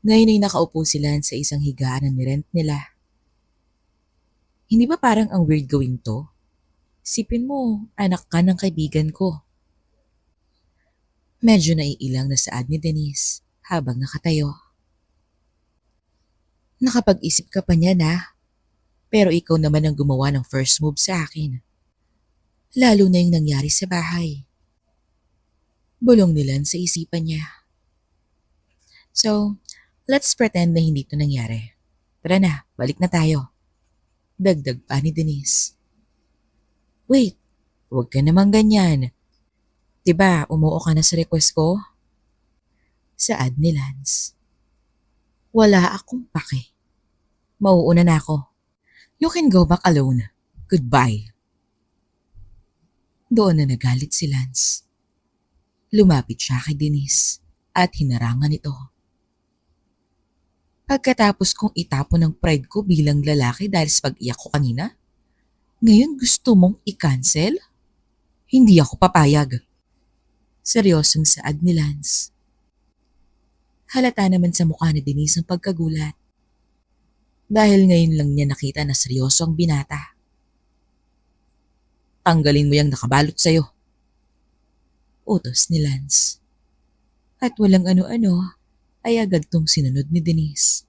Ngayon ay nakaupo sila sa isang higaan na nirent nila. Hindi ba parang ang weird gawin to? Sipin mo, anak ka ng kaibigan ko. Medyo naiilang na saad ni Denise habang nakatayo. Nakapag-isip ka pa niya na, pero ikaw naman ang gumawa ng first move sa akin. Lalo na yung nangyari sa bahay. Bulong nilan sa isipan niya. So, let's pretend na hindi to nangyari. Tara na, balik na tayo. Dagdag pa ni Denise. Wait, huwag ka namang ganyan. Diba, umuo ka na sa request ko? Saad ni Lance. Wala akong pake. Mauuna na ako. You can go back alone. Goodbye. Doon na nagalit si Lance. Lumapit siya kay Denise at hinarangan ito. Pagkatapos kong itapon ng pride ko bilang lalaki dahil sa pag-iyak ko kanina, ngayon gusto mong i-cancel? Hindi ako papayag. Seryosong saad ni Lance. Halata naman sa mukha ni Denise ang pagkagulat. Dahil ngayon lang niya nakita na seryoso ang binata. Tanggalin mo yung nakabalot sa'yo. Utos ni Lance. At walang ano-ano ay agad tong sinunod ni Denise.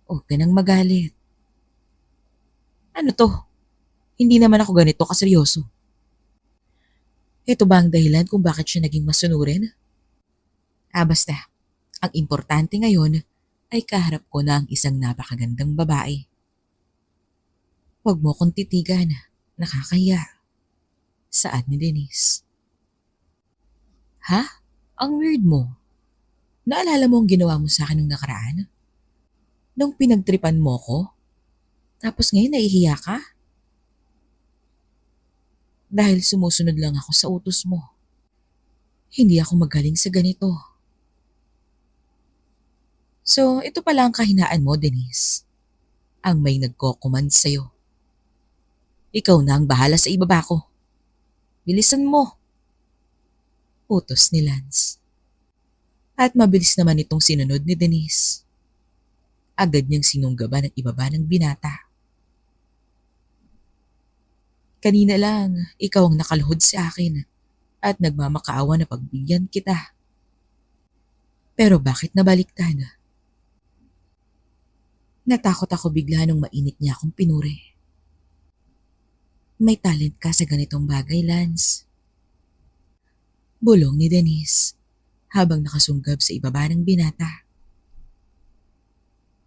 Huwag ka nang magalit. Ano to? Hindi naman ako ganito kaseryoso. Ito ba ang dahilan kung bakit siya naging masunurin? Basta. Ang importante ngayon ay kaharap ko na ang isang napakagandang babae. Huwag mo kong titigan. Nakakahiya. Saad ni Denise. Ha? Ang weird mo. Naalala mo ang ginawa mo sa akin nung nakaraan? Nung pinagtripan mo ko? Tapos ngayon nahihiya ka? Dahil sumusunod lang ako sa utos mo. Hindi ako magaling sa ganito. So, ito pala ang kahinaan mo, Denise. Ang may nagko-command sa'yo. Ikaw na ang bahala sa ibaba ko. Bilisan mo. Utos ni Lance. At mabilis naman itong sinunod ni Denise. Agad niyang sinunggaban at ibaba ng binata. Kanina lang, ikaw ang nakaluhod sa akin at nagmamakaawa na pagbigyan kita. Pero bakit nabaliktad? Natakot ako bigla nung mainit niya akong pinuri. May talent ka sa ganitong bagay, Lance. Bulong ni Denise habang nakasunggab sa ibaba ng binata.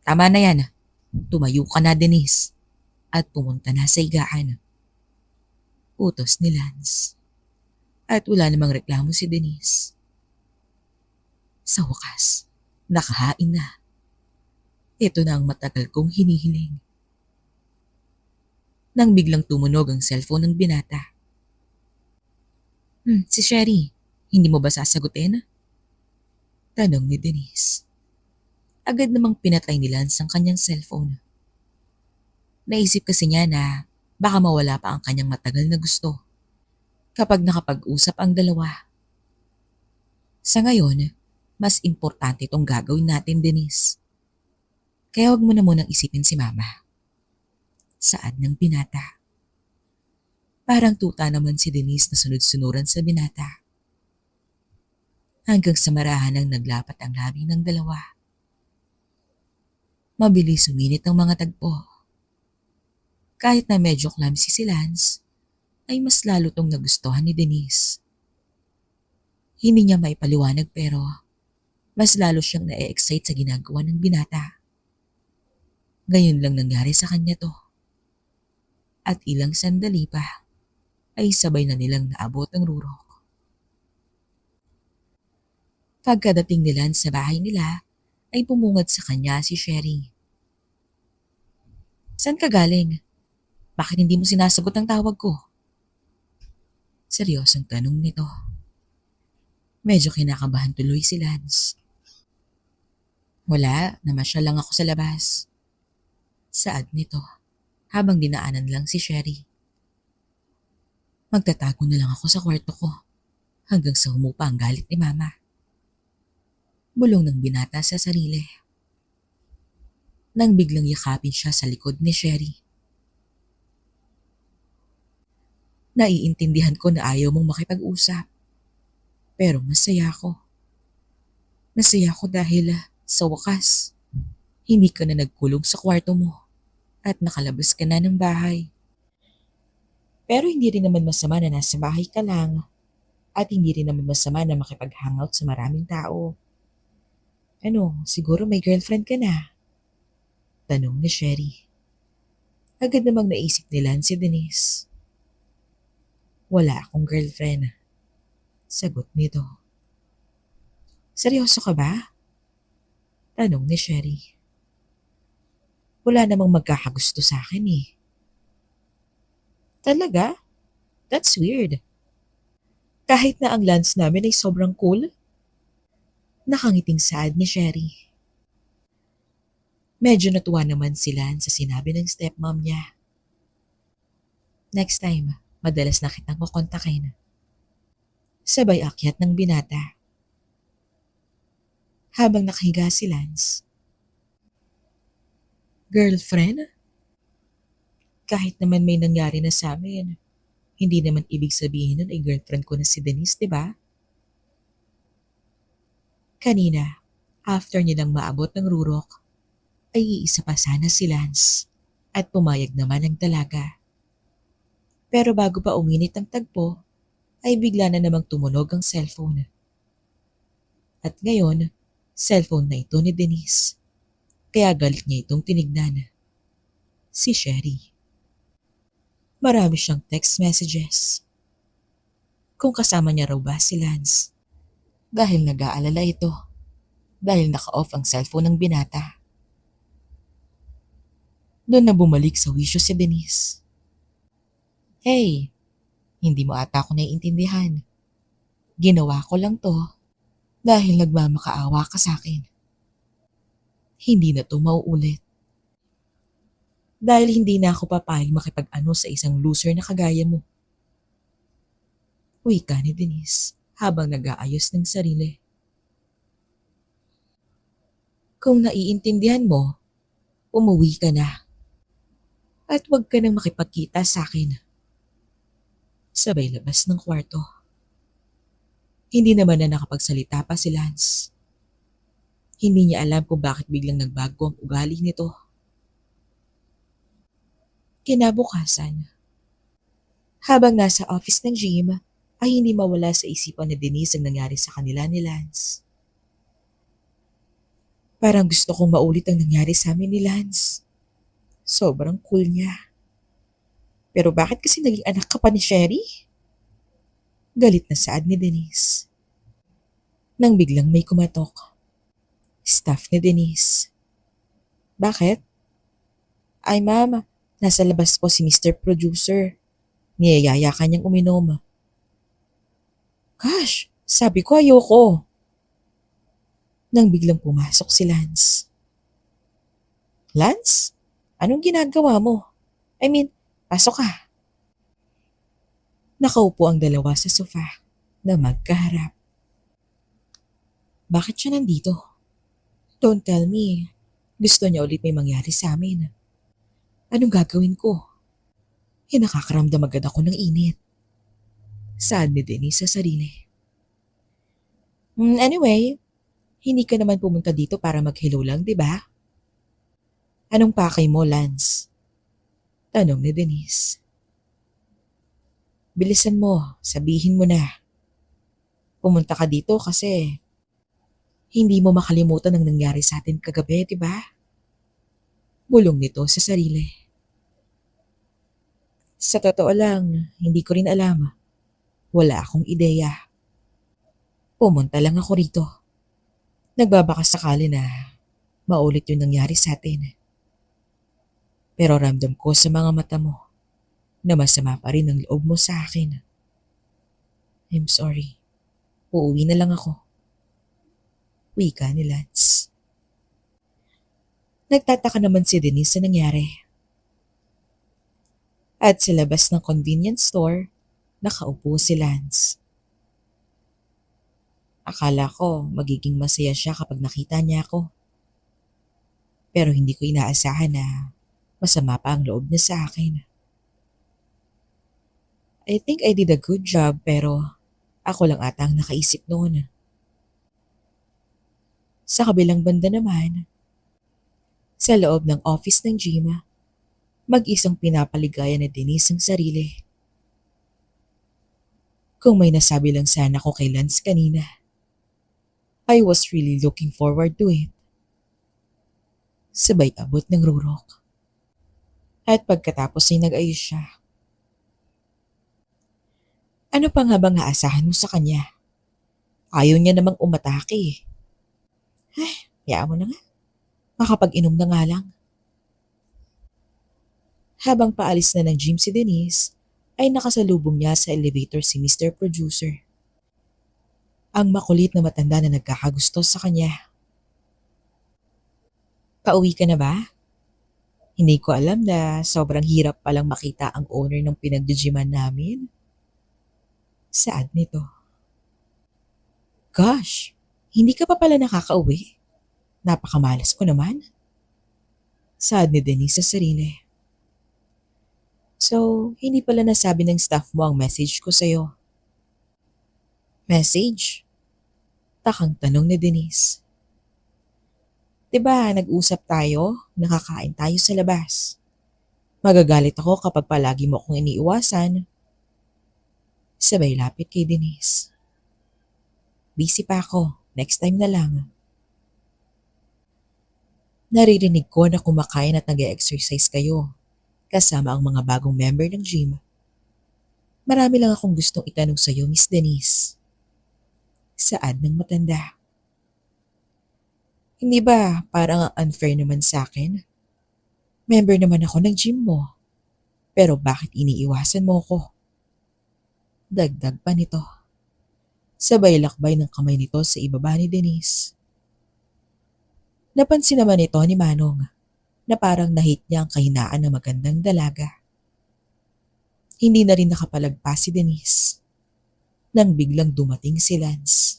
Tama na yan. Tumayo ka na, Denise. At pumunta na sa higaan. Utos ni Lance. At wala namang reklamo si Denise. Sa wakas, nakahain na. Ito na ang matagal kong hinihiling. Nang biglang tumunog ang cellphone ng binata. Si Sherry, hindi mo ba sasagutin? Tanong ni Denise. Agad namang pinatay ni Lance ang kanyang cellphone. Naisip kasi niya na baka mawala pa ang kanyang matagal na gusto kapag nakapag-usap ang dalawa. Sa ngayon, mas importante itong gagawin natin, Denise. Kaya huwag mo na munang isipin si Mama. Saad ng binata. Parang tuta naman si Denise na sunod-sunuran sa binata. Hanggang sa marahan ang naglapat ang labi ng dalawa. Mabilis suminit ang mga tagpo. Kahit na medyo clumsy si Lance, ay mas lalo tong nagustuhan ni Denise. Hindi niya maipaliwanag pero mas lalo siyang na-excite sa ginagawa ng binata. Ngayon lang nangyari sa kanya to. At ilang sandali pa ay sabay na nilang naabot ang rurok. Pagkadating nila sa bahay nila ay pumungad sa kanya si Sherry. Saan ka galing? Bakit hindi mo sinasagot ang tawag ko? Seryosong tanong nito. Medyo kinakabahan tuloy si Lance. Wala, namasyal lang ako sa labas. Saad nito habang dinaanan lang si Sherry. Magtatago na lang ako sa kwarto ko hanggang sa humupa ang galit ni Mama. Bulong ng binata sa sarili. Nang biglang yakapin siya sa likod ni Sherry. Naiintindihan ko na ayaw mong makipag-usap. Pero masaya ako. Masaya ako dahil sa wakas, hindi ka na nagkulong sa kwarto mo at nakalabas ka na ng bahay. Pero hindi rin naman masama na nasa bahay ka lang at hindi rin naman masama na makipag-hangout sa maraming tao. Ano, siguro may girlfriend ka na? Tanong ni Sherry. Agad namang naisip nila si Denise. Wala akong girlfriend. Sagot nito. Seryoso ka ba? Tanong ni Sherry. Wala namang magkakagusto sa akin eh. Talaga? That's weird. Kahit na ang lunch namin ay sobrang cool. Nakangiting saad ni Sherry. Medyo natuwa naman sila sa sinabi ng stepmom niya. Next time, madalas na kitang kukontakin. Sabay akyat ng binata. Habang nakahiga si Lance. Girlfriend? Kahit naman may nangyari na sa amin, hindi naman ibig sabihin nun ay girlfriend ko na si Denise, di ba? Kanina, after nilang maabot ng rurok, ay iisa pa sana si Lance at pumayag naman ang dalaga. Pero bago pa uminit ang tagpo, ay bigla na namang tumunog ang cellphone. At ngayon, cellphone na ito ni Denise. Kaya galit niya itong tinignan. Si Sherry. Marami siyang text messages. Kung kasama niya raw ba si Lance. Dahil nag-aalala ito. Dahil naka-off ang cellphone ng binata. Doon na bumalik sa wisyo si Denise. Hey, hindi mo ata ako naiintindihan. Ginawa ko lang to dahil nagmamakaawa ka sa akin. Hindi na to mauulit. Dahil hindi na ako papayag makipag-ano sa isang loser na kagaya mo. Wika ni Denise habang nag-aayos ng sarili. Kung naiintindihan mo, umuwi ka na. At huwag ka nang makipagkita sa akin. Sabay labas ng kwarto. Hindi naman na nakapagsalita pa si Lance. Hindi niya alam kung bakit biglang nagbago ang ugali nito. Kinabukasan, habang nasa office ng gym, ay hindi mawala sa isipan ni Denise ang nangyari sa kanila ni Lance. Parang gusto kong maulit ang nangyari sa amin ni Lance. Sobrang cool niya. Pero bakit kasi naging anak ka pa ni Sherry? Galit na saad ni Denise. Nang biglang may kumatok. Staff ni Denise. Bakit? Ay ma'am, nasa labas po si Mr. Producer. Niyayaya ka niyang uminom. Gosh, sabi ko ayoko. Nang biglang pumasok si Lance. Lance? Anong ginagawa mo? I mean, pasok ka. Nakaupo ang dalawa sa sofa na magkaharap. Bakit siya nandito? Don't tell me. Gusto niya ulit may mangyari sa amin. Anong gagawin ko? Nakakaramdam agad ako ng init. Saad ni Denise sa sarili. Anyway, hindi ka naman pumunta dito para mag-hello lang, di ba? Anong pakay mo, Lance? Tanong ni Denise. Bilisan mo, sabihin mo na. Pumunta ka dito kasi hindi mo makalimutan ang nangyari sa atin kagabi, di ba? Bulong nito sa sarili. Sa totoo lang, hindi ko rin alam. Wala akong ideya. Pumunta lang ako rito. Nagbabaka sakali na maulit yung nangyari sa atin. Pero ramdam ko sa mga mata mo na masama pa rin ang loob mo sa akin. I'm sorry. Uuwi na lang ako. Wika ni Lance. Nagtataka naman si Denise sa nangyari. At sa labas ng convenience store, nakaupo si Lance. Akala ko magiging masaya siya kapag nakita niya ako. Pero hindi ko inaasahan na masama pa ang loob niya sa akin. I think I did a good job pero ako lang ata ang nakaisip noon. Sa kabilang banda naman, sa loob ng office ng gym, mag-isang pinapaligaya na Denise ang sarili. Kung may nasabi lang sana ko kay Lance kanina, I was really looking forward to it. Sabay abot ng rurok. At pagkatapos ay nag-ayos siya. Ano pa nga bang aasahan mo sa kanya? Ayaw niya namang umatake eh. Hayaan mo na nga. Makapag-inom na nga lang. Habang paalis na ng gym si Denise, ay nakasalubong niya sa elevator si Mr. Producer. Ang makulit na matanda na nagkakagusto sa kanya. Pauwi ka na ba? Hindi ko alam na sobrang hirap palang makita ang owner ng pinagjijiman namin. Saad nito. Gosh, hindi ka pa pala nakakauwi? Napakamalas ko naman. Saad ni Denise sa sarili. So, hindi pala nasabi ng staff mo ang message ko sa'yo. Message? Takang tanong ni Denise. Diba nag-usap tayo, nakakain tayo sa labas. Magagalit ako kapag palagi mo akong iniiwasan. Sabay lapit kay Denise. Busy pa ako, next time na lang. Naririnig ko na kumakain at nag-e-exercise kayo kasama ang mga bagong member ng gym. Marami lang akong gustong itanong sa'yo, Miss Denise. Saad ng matanda. Hindi ba parang ang unfair naman sa akin? Member naman ako ng gym mo. Pero bakit iniiwasan mo ko? Dagdag pa nito. Sabay lakbay ng kamay nito sa ibaba ni Denise. Napansin naman ito ni Manong na parang nahit niya ang kahinaan ng magandang dalaga. Hindi na rin nakapalagpas si Denise nang biglang dumating si Lance.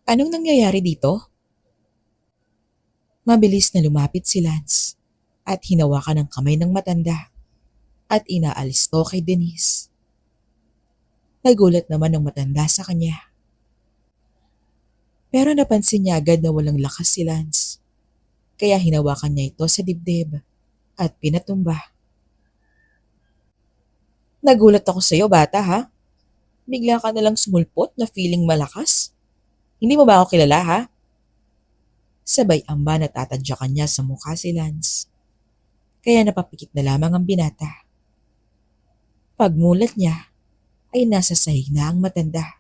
Anong nangyayari dito? Mabilis na lumapit si Lance at hinawakan ang kamay ng matanda at inaalis to kay Denise. Nagulat naman ng matanda sa kanya. Pero napansin niya agad na walang lakas si Lance, kaya hinawakan niya ito sa dibdib at pinatumba. Nagulat ako sa iyo, bata ha? Bigla ka nalang sumulpot na feeling malakas. Hindi mo ba ako kilala ha? Sabay amba na tatadyakan niya sa mukha si Lance. Kaya napapikit na lamang ang binata. Pagmulat niya ay nasa sahig na ang matanda.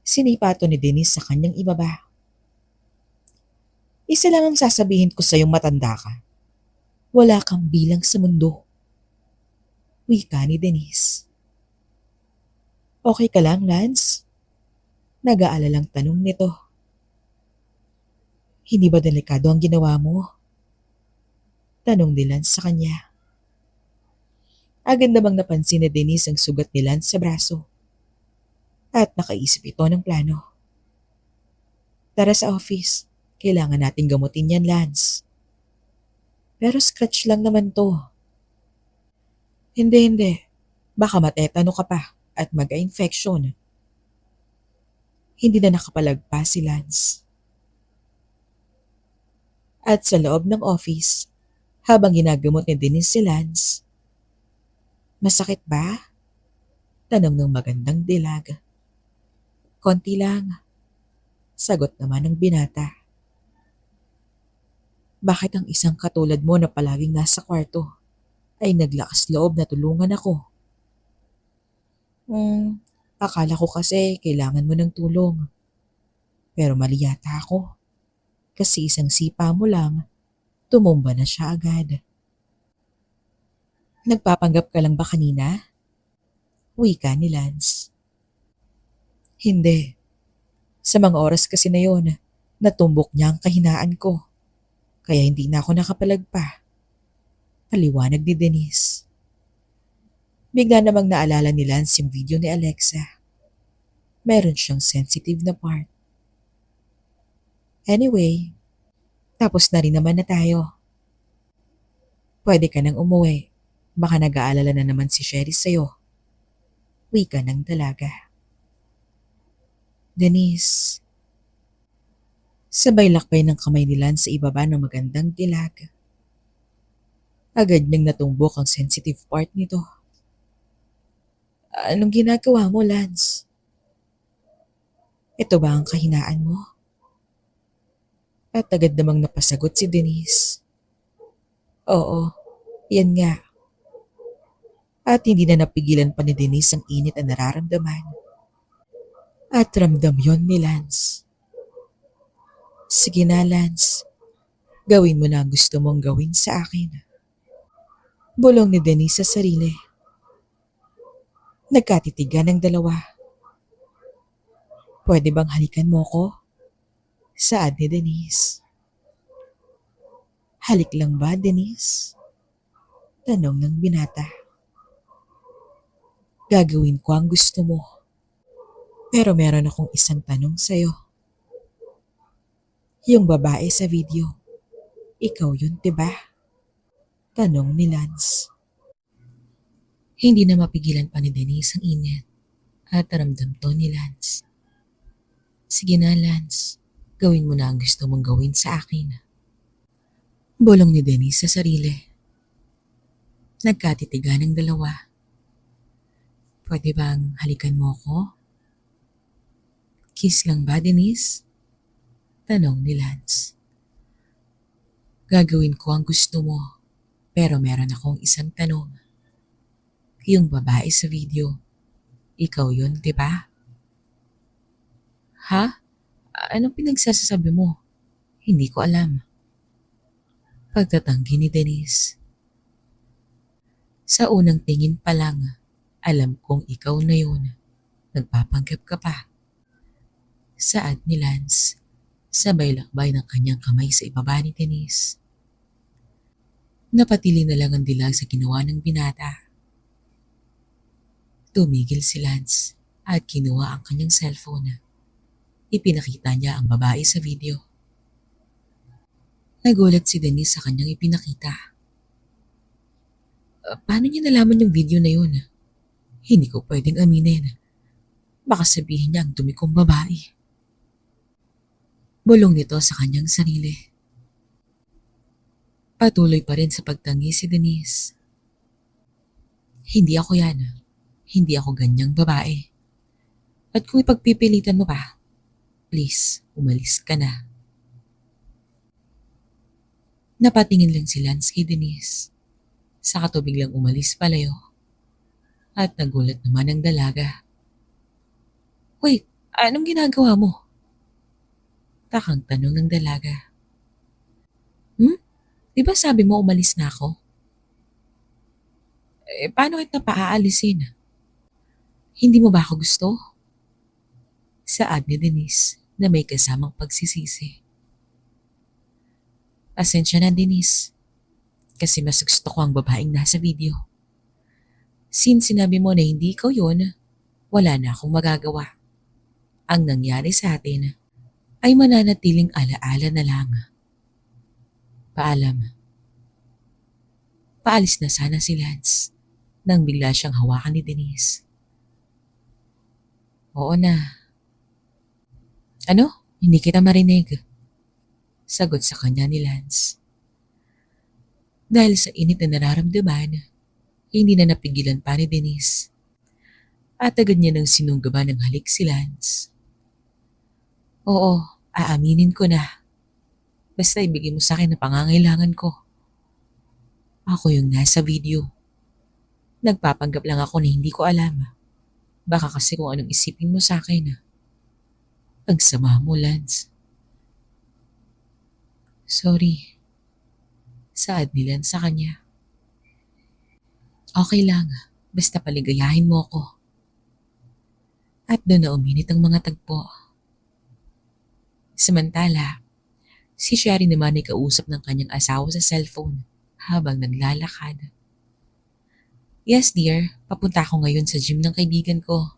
Sinipa to ni Denise sa kanyang ibaba. Isa lang ang sasabihin ko sa iyong matanda ka. Wala kang bilang sa mundo. Wika ni Denise. Okay ka lang, Lance? Nag-aalalang tanong nito. Hindi ba delikado ang ginawa mo? Tanong ni Lance sa kanya. Agad namang napansin ni Denise ang sugat ni Lance sa braso. At nakaisip ito ng plano. Tara sa office. Kailangan nating gamutin yan, Lance. Pero scratch lang naman to. Hindi. Baka matetano ka pa at mag-infection. Hindi na nakapalagpas si Lance. At sa loob ng office, habang ginagamot ni Denise si Lance, masakit ba? Tanong ng magandang dilag. Konti lang. Sagot naman ng binata. Bakit ang isang katulad mo na palaging nasa kwarto ay naglakas loob na tulungan ako? Akala ko kasi kailangan mo ng tulong. Pero mali yata ako. Kasi isang sipa mo lang, tumumba na siya agad. Nagpapanggap ka lang ba kanina? Wika ni Lance. Hindi. Sa mga oras kasi na yon, natumbok niya ang kahinaan ko. Kaya hindi na ako nakapalagpa. Paliwanag ni Denise. Bigla namang naalala ni Lance yung video ni Alexa. Meron siyang sensitive na part. Anyway, tapos na rin naman na tayo. Pwede ka nang umuwi. Baka nag-aalala na naman si Sherry sa'yo. Wika ng dalaga. Denise. Sabay lakbay ng kamay ni Lance sa ibaba ng magandang dilag. Agad niyang natumbok ang sensitive part nito. Anong ginagawa mo, Lance? Ito ba ang kahinaan mo? At agad namang napasagot si Denise. Oo, yan nga. At hindi na napigilan pa ni Denise ang init na nararamdaman. At ramdam yon ni Lance. Sige na, Lance. Gawin mo na ang gusto mong gawin sa akin. Bulong ni Denise sa sarili. Nagkatitigan ng dalawa. Pwede bang halikan mo ko? Saad ni Denise. Halik lang ba, Denise? Tanong ng binata. Gagawin ko ang gusto mo. Pero meron akong isang tanong sa'yo. Yung babae sa video, ikaw yun, diba? Tanong ni Lance. Hindi na mapigilan pa ni Denise ang init at ramdam to ni Lance. Sige na, Lance. Gawin mo na ang gusto mong gawin sa akin. Bulong ni Denise sa sarili. Nagkatitigan ng dalawa. Pwede bang halikan mo ko? Kiss lang ba, Denise? Tanong ni Lance. Gagawin ko ang gusto mo, pero meron akong isang tanong. Yung babae sa video, ikaw yun, diba? Ha? Anong pinagsasasabi mo? Hindi ko alam. Pagtatanggi ni Denise. Sa unang tingin pa lang, alam kong ikaw na yun. Nagpapanggap ka pa. Saad ni Lance, sabay lakbay ng kanyang kamay sa ibaba ni Denise. Napatili na lang ang dilag sa ginawa ng binata. Tumigil si Lance at kinuha ang kanyang cellphone. Ipinakita niya ang babae sa video. Nagulat si Denise sa kanyang ipinakita. Paano niya nalaman yung video na yun? Hindi ko pwedeng aminin. Baka sabihin niya ang dumi kong babae. Bulong nito sa kanyang sarili. Patuloy pa rin sa pagtangi si Denise. Hindi ako yan. Hindi ako ganyang babae. At kung ipagpipilitan mo pa, please, umalis ka na. Napatingin lang si Lance kay Denise. Saka to biglang umalis palayo. At nagulat naman ang dalaga. Wait, anong ginagawa mo? Takang tanong ng dalaga. Di ba sabi mo umalis na ako? Paano kita paaalisin? Hindi mo ba ako gusto? Saad ni Denise na may kasamang pagsisisi. Pasensya na, Denise. Kasi mas gusto ko ang babaeng nasa video. Since sinabi mo na hindi ikaw yun, wala na akong magagawa. Ang nangyari sa atin ay mananatiling alaala na lang. Paalam. Paalis na sana si Lance nang bigla siyang hawakan ni Denise. Oo na. Ano? Hindi kita marinig. Sagot sa kanya ni Lance. Dahil sa init na nararamdaman, hindi na napigilan pa ni Denise. At agad niya nang sinunggaban ng halik si Lance. Oo, aaminin ko na. Basta ibigay mo sa akin ang pangangailangan ko. Ako yung nasa video. Nagpapanggap lang ako na hindi ko alam. Baka kasi kung anong isipin mo sa akin. Ang sama mo, Lance. Sorry. Saad ni Lance sa kanya. Okay lang, basta paligayahin mo ako. At doon na uminit ang mga tagpo. Samantala, si Sherry naman ay kausap ng kanyang asawa sa cellphone habang naglalakad. Yes dear, papunta ako ngayon sa gym ng kaibigan ko.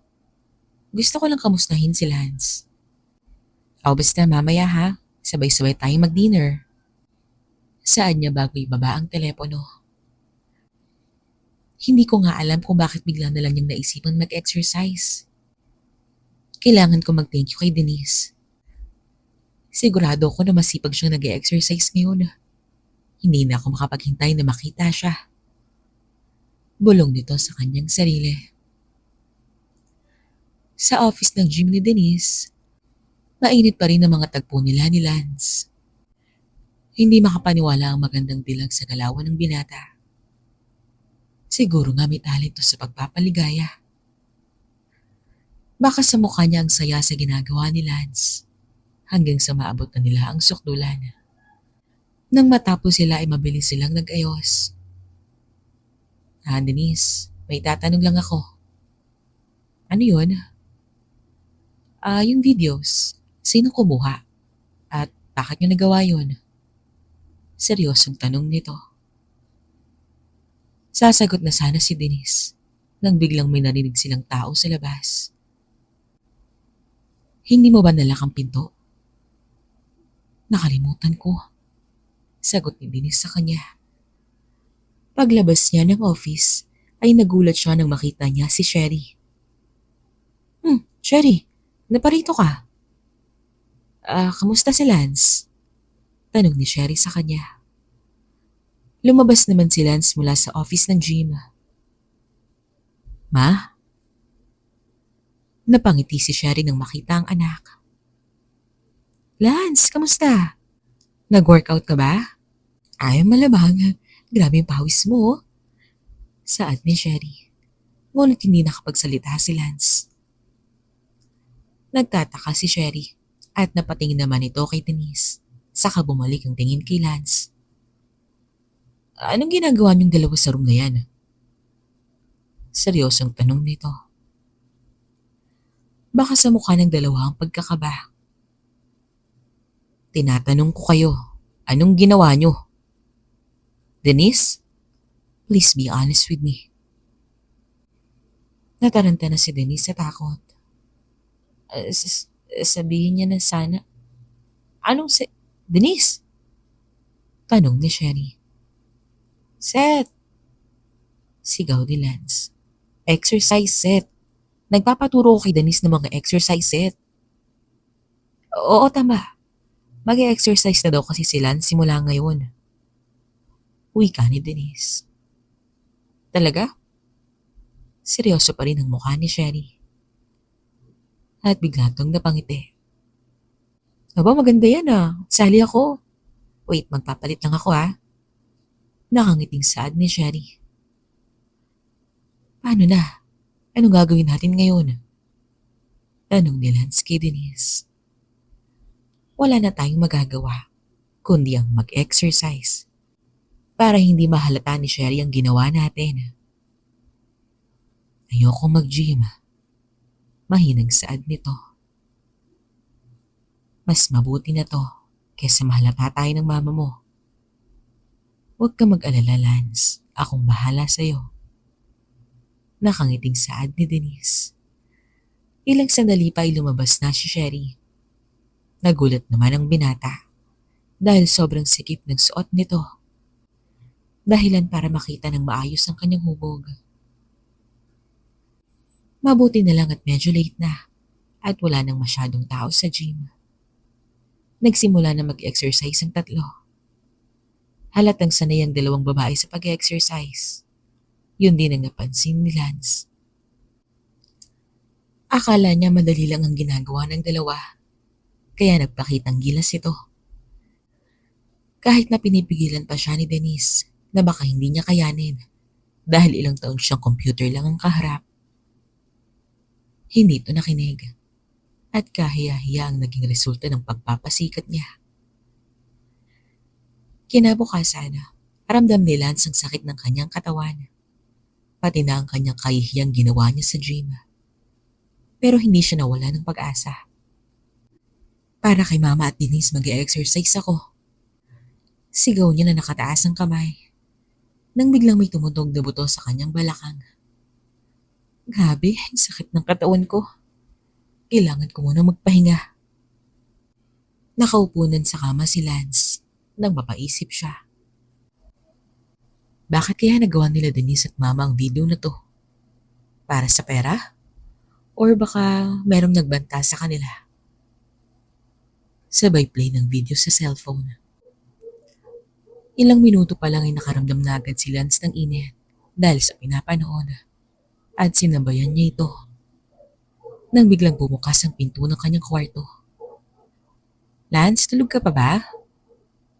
Gusto ko lang kamustahin si Lance. O basta mamaya ha, sabay-sabay tayong mag-dinner. Saan niya bago ibaba ang telepono. Hindi ko nga alam kung bakit bigla na lang niyang naisipan mag-exercise. Kailangan ko mag-thank you kay Denise. Sigurado ako na masipag siyang nag-exercise ngayon. Hindi na ako makapaghintay na makita siya. Bulong nito sa kanyang sarili. Sa office ng gym ni Denise, mainit pa rin ang mga tagpo nila ni Lance. Hindi makapaniwala ang magandang dilag sa galawan ng binata. Siguro nga may talento sa pagpapaligaya. Baka sa mukha niya ang saya sa ginagawa ni Lance hanggang sa maabot na nila ang sukdulan. Nang matapos sila ay mabilis silang nag-ayos. Denise, may tatanong lang ako. Ano yun? Yung videos. Sino kumuha? At bakit niyo nagawa yun? Seryosong tanong nito. Sasagot na sana si Denise nang biglang may narinig silang tao sa labas. Hindi mo ba nalak ang pinto? Nakalimutan ko. Sagot ni Denise sa kanya. Paglabas niya ng office ay nagulat siya nang makita niya si Sherry. Sherry, naparito ka? Kamusta si Lance? Tanong ni Sherry sa kanya. Lumabas naman si Lance mula sa office ng gym. Ma? Napangiti si Sherry nang makita ang anak. Lance, kamusta? Nag-workout ka ba? Ay, malamang. Grabe yung pawis mo. Saad ni Sherry. Ngunit hindi nakapagsalita si Lance. Nagtataka si Sherry at napatingin naman ito kay Denise. Saka bumalik ang tingin kay Lance. Anong ginagawa niyong dalawa sa room na yan? Seryosong tanong nito. Baka sa mukha ng dalawa ang pagkakaba. Tinatanong ko kayo, anong ginawa niyo? Denise, please be honest with me. Nataranta na si Denise sa takot. Sabihin niya na sana. Denise? Tanong ni Sherry. Seth! Sigaw ni Lance. Exercise set. Nagpapaturo ko kay Denise ng mga exercise set. Oo, tama. Mag-exercise na daw kasi si Lance simula ngayon. Wika ni Denise. Talaga? Seryoso pa rin ang mukha ni Sherry. At bigla tong napangiti. Aba, maganda yan Sali ako. Wait, magpapalit lang ako Nakangiting saad ni Sherry. Paano na? Anong gagawin natin ngayon? Tanong ni Lance kay Denise. Wala na tayong magagawa, kundi ang mag-exercise para hindi mahalata ni Sherry ang ginawa natin. Ayoko mag-gym. Mahinang saad nito. Mas mabuti na to kaysa mahalata tayo ng mama mo. Huwag ka mag-alala, Lance. Akong bahala sa'yo. Nakangiting saad ni Denise. Ilang sandali pa ay lumabas na si Sherry. Nagulat naman ang binata dahil sobrang sikip ng suot nito. Dahilan para makita ng maayos ang kanyang hubog. Mabuti na lang at medyo late na at wala nang masyadong tao sa gym. Nagsimula na mag-exercise ang tatlo. Halatang sanay ang dalawang babae sa pag-exercise. Yun din ang napansin ni Lance. Akala niya madali lang ang ginagawa ng dalawa. Kaya nagpakitang gilas ito. Kahit na pinipigilan pa siya ni Denise na baka hindi niya kayanin dahil ilang taon siyang computer lang ang kaharap. Hindi ito nakinig at kahiya-hiya ang naging resulta ng pagpapasikat niya. Kinabukasan, ramdam ni Lance ang sakit ng kanyang katawan, pati na ang kanyang kahihiyang ginawa niya sa gym. Pero hindi siya nawala ng pag-asa. Para kay Mama at Denise mag-exercise ako. Sigaw niya na nakataas ang kamay nang biglang may tumutog na buto sa kanyang balakang. Grabe, ang sakit ng katawan ko. Kailangan ko muna magpahinga. Nakaupunan sa kama si Lance nang mapaisip siya. Bakit kaya nagawa nila Denise at Mama ang video na to? Para sa pera? Or baka merong nagbanta sa kanila? Sabay play ng video sa cellphone. Ilang minuto pa lang ay nakaramdam na agad si Lance ng init dahil sa pinapanood at sinabayan niya ito nang biglang bumukas ang pinto ng kanyang kwarto. Lance, tulog ka pa ba?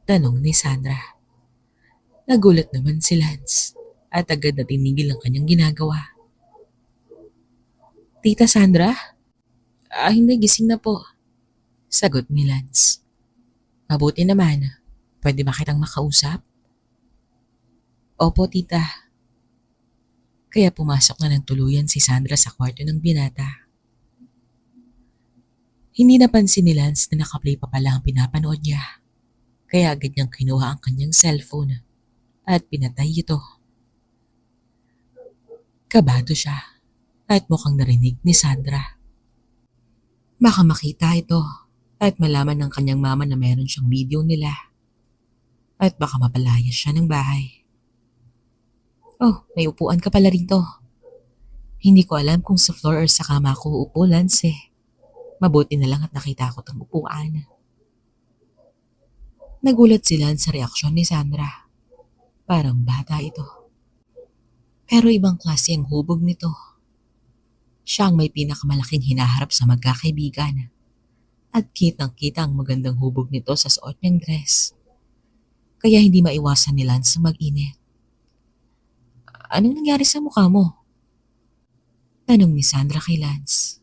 Tanong ni Sandra. Nagulat naman si Lance at agad na tinigil ang kanyang ginagawa. Tita Sandra? Hindi, gising na po. Sagot ni Lance. Mabuti naman. Pwede ba kitang makausap? Opo, tita. Kaya pumasok na ng tuluyan si Sandra sa kwarto ng binata. Hindi napansin ni Lance na nakaplay pa pala ang pinapanood niya. Kaya agad niyang kinuha ang kanyang cellphone at pinatay ito. Kabado siya at mukhang narinig ni Sandra. Baka makita ito at malaman ng kanyang mama na meron siyang video nila. At baka mapalayas siya ng bahay. Oh, may upuan ka pala rito. Hindi ko alam kung sa floor or sa kama ko uupo, Lance eh. Mabuti na lang at nakita ko tong upuan. Nagulat si Lance sa reaksyon ni Sandra. Parang bata ito. Pero ibang klase ang hubog nito. Siya ang may pinakamalaking hinaharap sa magkakaibigan. At kitang-kita ang magandang hubog nito sa suot niyang dress. Kaya hindi maiwasan ni Lance na mag-init. Anong nangyari sa mukha mo? Tanong ni Sandra kay Lance.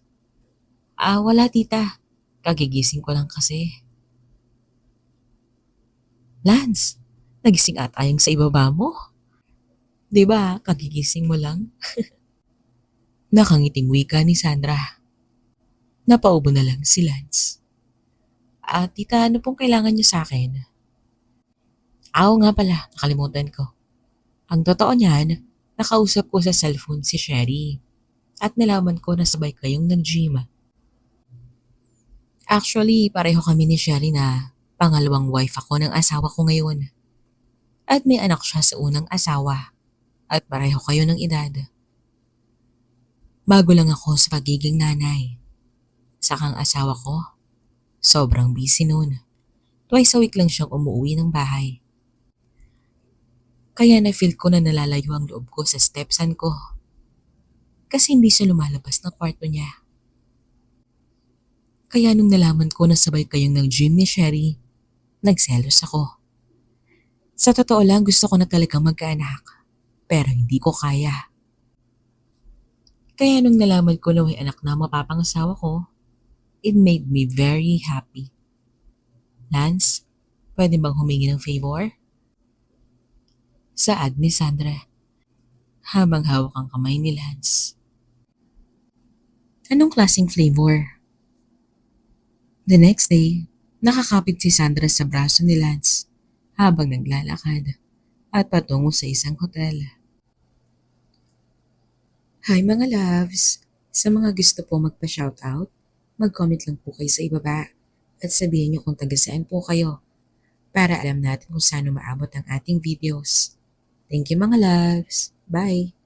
Wala tita. Kagigising ko lang kasi. Lance, nagising ata yung sa ibaba mo. Diba, kagigising mo lang? Nakangiting wika ni Sandra. Napaubo na lang si Lance. Tita, ano pong kailangan niyo sa akin? Oo nga pala, nakalimutan ko. Ang totoo niyan, nakausap ko sa cellphone si Sherry at nalaman ko na sabay kayong nag-gym. Actually, pareho kami ni Sherry na pangalawang wife ako ng asawa ko ngayon. At may anak siya sa unang asawa at pareho kayo ng edad. Bago lang ako sa pagiging nanay. Sakang asawa ko, sobrang busy noon. Twice a week lang siyang umuwi ng bahay. Kaya na-feel ko na nalalayo ang loob ko sa stepson ko. Kasi hindi siya lumalabas ng kwarto niya. Kaya nung nalaman ko na sabay kayong nag-gym ni Sherry, nagselos ako. Sa totoo lang gusto ko na talagang magkaanak, pero hindi ko kaya. Kaya nung nalaman ko na may anak na mapapangasawa ko, it made me very happy. Lance, pwede bang humingi ng favor? Saad ni Sandra, habang hawak ang kamay ni Lance. Anong klaseng flavor? The next day, nakakapit si Sandra sa braso ni Lance habang naglalakad at patungo sa isang hotel. Hi mga loves! Sa mga gusto po magpa-shoutout, mag-comment lang po kayo sa ibaba at sabihin niyo kung taga saan po kayo para alam natin kung saan maabot ang ating videos. Thank you mga loves! Bye!